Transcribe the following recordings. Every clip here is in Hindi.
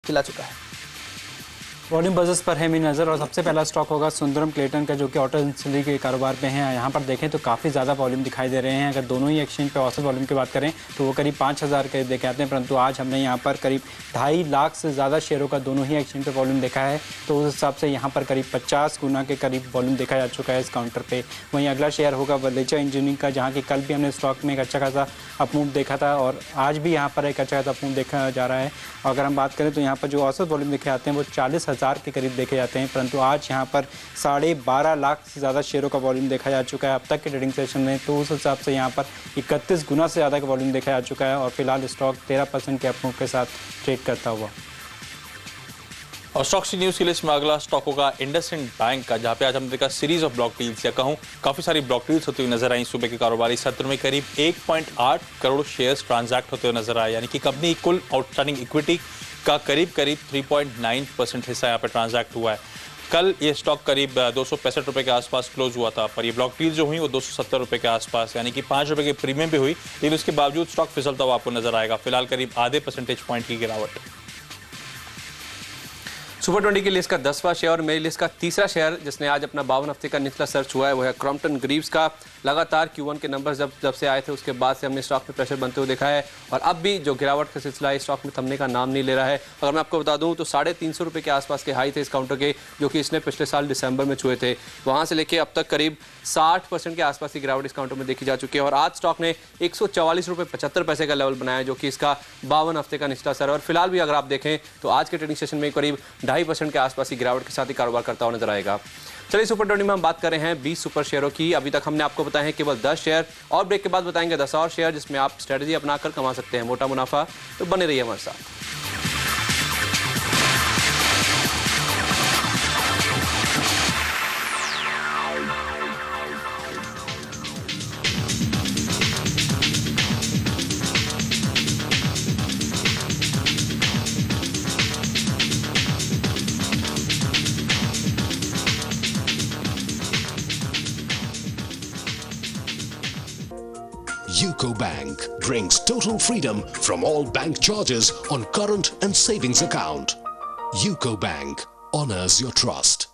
खिला चुका है। वॉल्यूम बजर्स पर है मेरी नज़र और सबसे पहला स्टॉक होगा सुंदरम क्लेटन का, जो कि ऑटो इंडस्ट्री के कारोबार पे हैं। यहाँ पर देखें तो काफ़ी ज़्यादा वॉल्यूम दिखाई दे रहे हैं। अगर दोनों ही एक्सचेंज पे औसत वॉल्यूम की बात करें तो वो करीब 5,000 के देखे आते हैं, परंतु आज हमने यहाँ पर करीब 2.5 लाख से ज़्यादा शेयरों का दोनों ही एक्सचेंज पे वॉल्यूम देखा है। तो उस हिसाब से यहाँ पर करीब 50 गुना के करीब वॉल्यूम देखा जा चुका है इस काउंटर पर। वहीं अगला शेयर होगा वलेचा इंजीनियरिंग का, जहाँ की कल भी हमने स्टॉक में एक अच्छा खासा अपमूव देखा था और आज भी यहाँ पर एक अच्छा खासा अपमूव देखा जा रहा है। अगर हम बात करें तो यहाँ पर जो औसत वॉल्यूम देखे आते हैं वो 40,000 के करीब देखे जाते हैं, परंतु आज यहाँ पर 12.5 लाख से ज़्यादा शेयरों का वॉल्यूम देखा जा चुका है अब तक के ट्रेडिंग सेशन में। तो उस हिसाब से यहाँ पर 31 गुना से ज़्यादा का वॉल्यूम देखा जा चुका है और फिलहाल स्टॉक 13% के अपमूव के साथ ट्रेड करता हुआ। और स्टॉक्स की न्यूज़ की लिस्ट में अगला स्टॉक होगा इंडसइंड बैंक का, जहां पे आज हमने देखा सीरीज ऑफ ब्लॉक डील्स, या कहूं काफ़ी सारी ब्लॉक डील्स होती हुई नजर आई। सुबह के कारोबारी सत्र में करीब 1.8 करोड़ शेयर्स ट्रांजैक्ट होते हुए नजर आए, यानी कि कंपनी कुल आउटस्टैंडिंग इक्विटी का करीब 3.9% हिस्सा यहाँ पे ट्रांजैक्ट हुआ है। कल ये स्टॉक करीब 265 रुपये के आसपास क्लोज हुआ था, पर ये ब्लॉक डील जो हुई वो 270 रुपये के आसपास, यानी कि 5 रुपये के प्रीमियम भी हुई, लेकिन उसके बावजूद स्टॉक फिसलता हुआ आपको नजर आएगा। फिलहाल करीब आधे परसेंटेज पॉइंट की गिरावट। सुपर 20 की लिस्ट का 10वां शेयर और मेरी लिस्ट का तीसरा शेयर जिसने आज अपना 52 हफ्ते का निचला सर्च हुआ है वो है क्रॉम्पटन ग्रीव्स का। लगातार Q1 के नंबर जब से आए थे उसके बाद से हमने स्टॉक में प्रेशर बनते हुए देखा है और अब भी जो गिरावट का सिलसिला है स्टॉक में थमने का नाम नहीं ले रहा है। अगर मैं आपको बता दूं तो 350 रुपये के आसपास के हाई थे इस काउंटर के, जो कि इसने पिछले साल दिसंबर में छुए थे। वहाँ से लेके अब तक करीब 60% के आसपास की गिरावट इस काउंटर में देखी जा चुकी है और आज स्टॉक ने 144 रुपये 75 पैसे का लेवल बनाया, जो कि इसका 52 हफ्ते का निचला सर। और फिलहाल भी अगर आप देखें तो आज के ट्रेडिंग सेशन में करीब 2.5% के आसपास की गिरावट के साथ ही कारोबार करता हुआ नजर आएगा। चलिए सुपर 20 में हम बात कर रहे हैं 20 सुपर शेयरों की। अभी तक हमने आपको बताया है केवल 10 शेयर और ब्रेक के बाद बताएंगे 10 और शेयर जिसमें आप स्ट्रेटजी अपनाकर कमा सकते हैं मोटा मुनाफा। तो बने रहिए हमारे साथ। UCO Bank brings total freedom from all bank charges on current and savings account. UCO Bank honors your trust.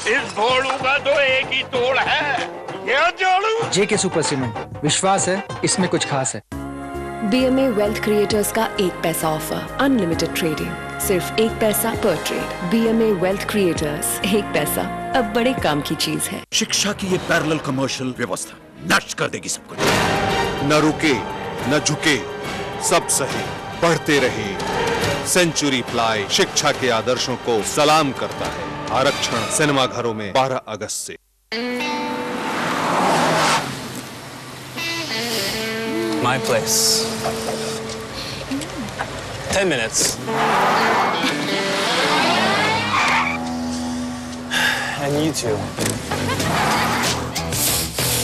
इस भोलू का तो एक ही तोड़ है, ये जोड़ू। जेके सुपर सीमेंट, विश्वास है इसमें कुछ खास है। BMA वेल्थ क्रिएटर्स का 1 पैसा ऑफर, अनलिमिटेड ट्रेडिंग, सिर्फ 1 पैसा पर ट्रेड। BMA वेल्थ क्रिएटर्स, 1 पैसा अब बड़े काम की चीज है। शिक्षा की ये पैरेलल कमर्शियल व्यवस्था नष्ट कर देगी सब कुछ। न रुके न झुके, सब सहे, बढ़ते रहे। सेंचुरी प्लाई शिक्षा के आदर्शों को सलाम करता है। आरक्षण सिनेमा घरों में 12 अगस्त से। My place. 10 minutes. And you too.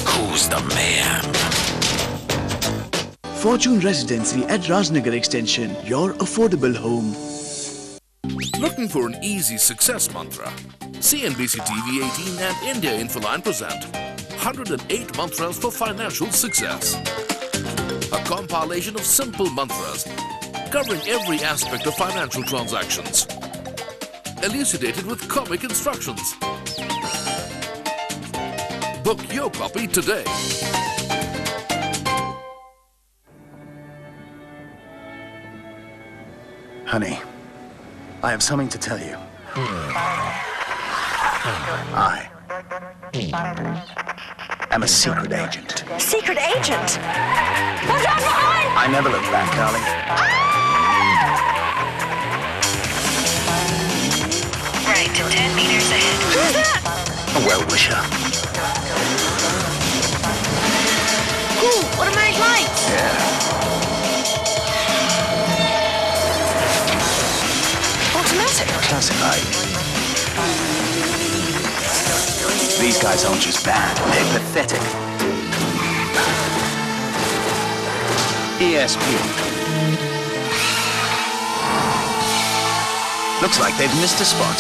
Who's the man? Fortune Residency at Rajnagar Extension, your affordable home. Looking for an easy success mantra? CNBC TV 18 and India Infoline present 108 mantras for financial success. A compilation of simple mantras covering every aspect of financial transactions, elucidated with comic instructions. Book your copy today. Honey, I have something to tell you. I am a secret agent. Secret agent? Watch out behind! I never look back, darling. Right to 10 meters ahead. Who's that? A well-wisher. Ooh, automatic lights! Yeah. Automatic? Classic light. These guys aren't just bad, they're pathetic. ESP. Looks like they've missed a spot.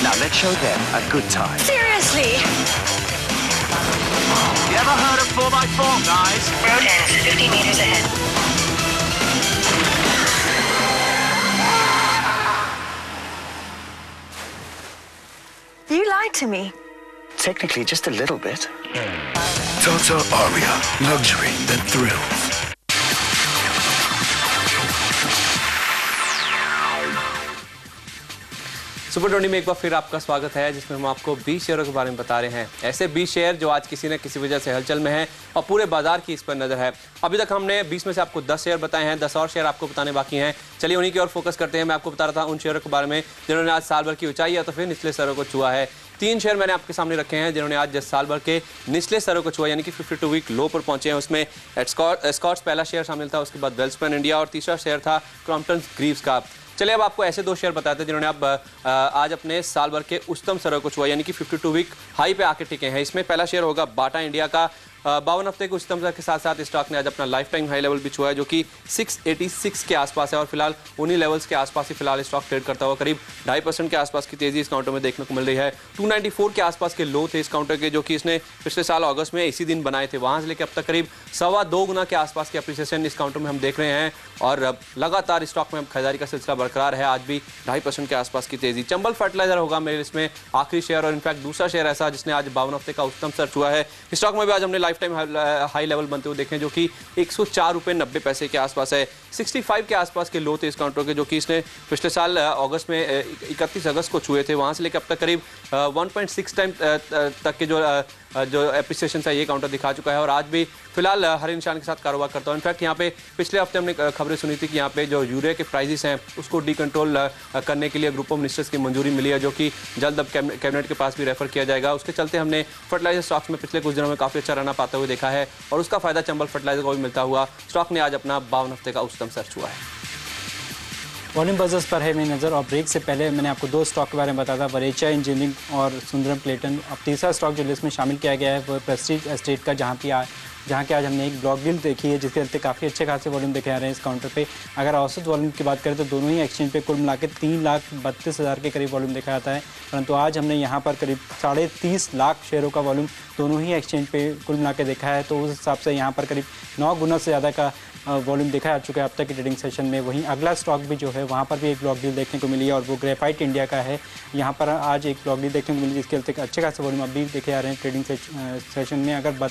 Now let's show them a good time. Seriously? my fault, guys. Road ends 50 meters ahead. You lied to me. Technically, just a little bit. Tata Aria, luxury that thrills. Super 20 में एक बार फिर आपका स्वागत है, जिसमें हम आपको 20 शेयरों के बारे में बता रहे हैं। ऐसे 20 शेयर जो आज किसी न किसी वजह से हलचल में हैं और पूरे बाजार की इस पर नजर है। अभी तक हमने 20 में से आपको 10 शेयर बताए हैं, 10 और शेयर आपको बताने बाकी हैं। चलिए उन्हीं की ओर फोकस करते हैं। मैं आपको बता रहा था उन शेयरों के बारे में जिन्होंने आज साल भर की ऊंचाई या तो फिर निचले स्तरों को छुआ है। 3 शेयर मैंने आपके सामने रखे हैं जिन्होंने आज साल भर के निचले स्तरों को छुआ, यानी कि 52 वीक लो पर पहुंचे हैं। उसमें एस्कॉर्ट्स पहला शेयर शामिल था, उसके बाद वेल्सपन इंडिया और तीसरा शेयर था क्रॉम्पटन ग्रीव्स का। चलिए अब आपको ऐसे 2 शेयर बताते हैं जिन्होंने अब आज अपने साल भर के उच्चतम स्तरों को छुआ, यानी कि 52 वीक हाई पे आके टिके हैं। इसमें पहला शेयर होगा बाटा इंडिया का। 52 हफ्ते के उच्चतम स्तर के साथ साथ स्टॉक ने आज अपना लाइफ टाइम हाई लेवल भी छुआ है, जो कि 686 के आसपास है और फिलहाल उन्हीं लेवल्स के आसपास ही फिलहाल स्टॉक ट्रेड करता हुआ करीब 2.5% के आसपास की तेजी इस काउंटर में देखने को मिल रही है। 294 के आसपास के लो थे इस काउंटर के, जो कि इसने पिछले साल अगस्त में इसी दिन बनाए थे। वहां से लेकर अब तक करीब 2.25 गुना के आसपास की अप्रिसिएशन इस काउंटर में हम देख रहे हैं और लगातार स्टॉक में खरीदारी का सिलसिला बरकरार है। आज भी 2.5% के आसपास की तेजी। चंबल फर्टिलाइजर होगा मेरे इसमें आखिरी शेयर और इनफैक्ट दूसरा शेयर ऐसा जिसने आज 52 हफ्ते का उच्चतम स्तर छुआ है। स्टॉक में भी आज हमने लाइफ टाइम हाई लेवल बनते हुए देखे, जो कि 104 रुपये 90 पैसे के आसपास है। 65 के आसपास के लो थे इस काउंटर के, जो कि इसने पिछले साल अगस्त में 31 अगस्त को छुए थे। वहां से लेकर अब तक करीब 1.6 टाइम तक के जो एप्रिसिएशन है ये काउंटर दिखा चुका है और आज भी फिलहाल हरे निशान के साथ कारोबार करता है। इनफैक्ट यहाँ पे पिछले हफ्ते हमने खबरें सुनी थी कि यहाँ पे जो यूरिया के प्राइसेस हैं उसको डीकंट्रोल करने के लिए ग्रुप ऑफ मिनिस्टर्स की मंजूरी मिली है, जो कि जल्द अब कैबिनेट के पास भी रेफर किया जाएगा। उसके चलते हमने फर्टिलाइजर स्टॉक्स में पिछले कुछ दिनों में काफ़ी अच्छा रन पाते हुए देखा है और उसका फायदा चंबल फर्टिलाइजर को भी मिलता हुआ स्टॉक ने आज अपना 52 हफ्ते का उच्चतम स्तर छुआ है। वॉल्यूम बजर्स पर है मेरी नज़र और ब्रेक से पहले मैंने आपको 2 स्टॉक के बारे में बताया था, वरेचा इंजीनियरिंग और सुंदरम क्लेटन। अब तीसरा स्टॉक जो लिस्ट में शामिल किया गया है वो प्रेस्टीज एस्टेट का, जहाँ के आज हमने एक ब्लॉक डील देखी है जिसके चलते काफ़ी अच्छे खासे वॉल्यूम दिखे आ रहे हैं इस काउंटर पे। अगर औसत वॉल्यूम की बात करें तो दोनों ही एक्सचेंज पे कुल मिला के 3,32,000 के करीब वॉल्यूम दिखा जाता है, परंतु आज हमने यहाँ पर करीब 30.5 लाख शेयरों का वॉल्यूम दोनों ही एक्सचेंज पे कुल मिला के देखा है। तो उस हिसाब से यहाँ पर करीब 9 गुना से ज़्यादा का वॉल्यूम देखा जा चुका है अब तक की ट्रेडिंग सेशन में। वहीं अगला स्टॉक भी जो है वहाँ पर भी एक ब्लॉक डील देखने को मिली है और वो ग्रेफाइट इंडिया का है। यहाँ पर आज एक ब्लॉक डील देखने को मिली जिसके चलते अच्छे खासे वॉल्यूम अभी देखे जा रहे हैं ट्रेडिंग सेशन में। अगर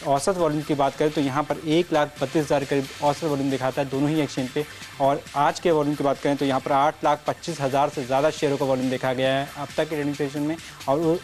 औसत वॉल्यूम की बात करें तो यहाँ पर 1,32,000 करीब औसत वॉल्यूम दिखाता है दोनों ही एक्सचेंज पे और आज के वॉल्यूम की बात करें तो यहाँ पर 8,25,000 से ज़्यादा शेयरों का वॉल्यूम देखा गया है अब तक के ट्रेडिंग सेशन में और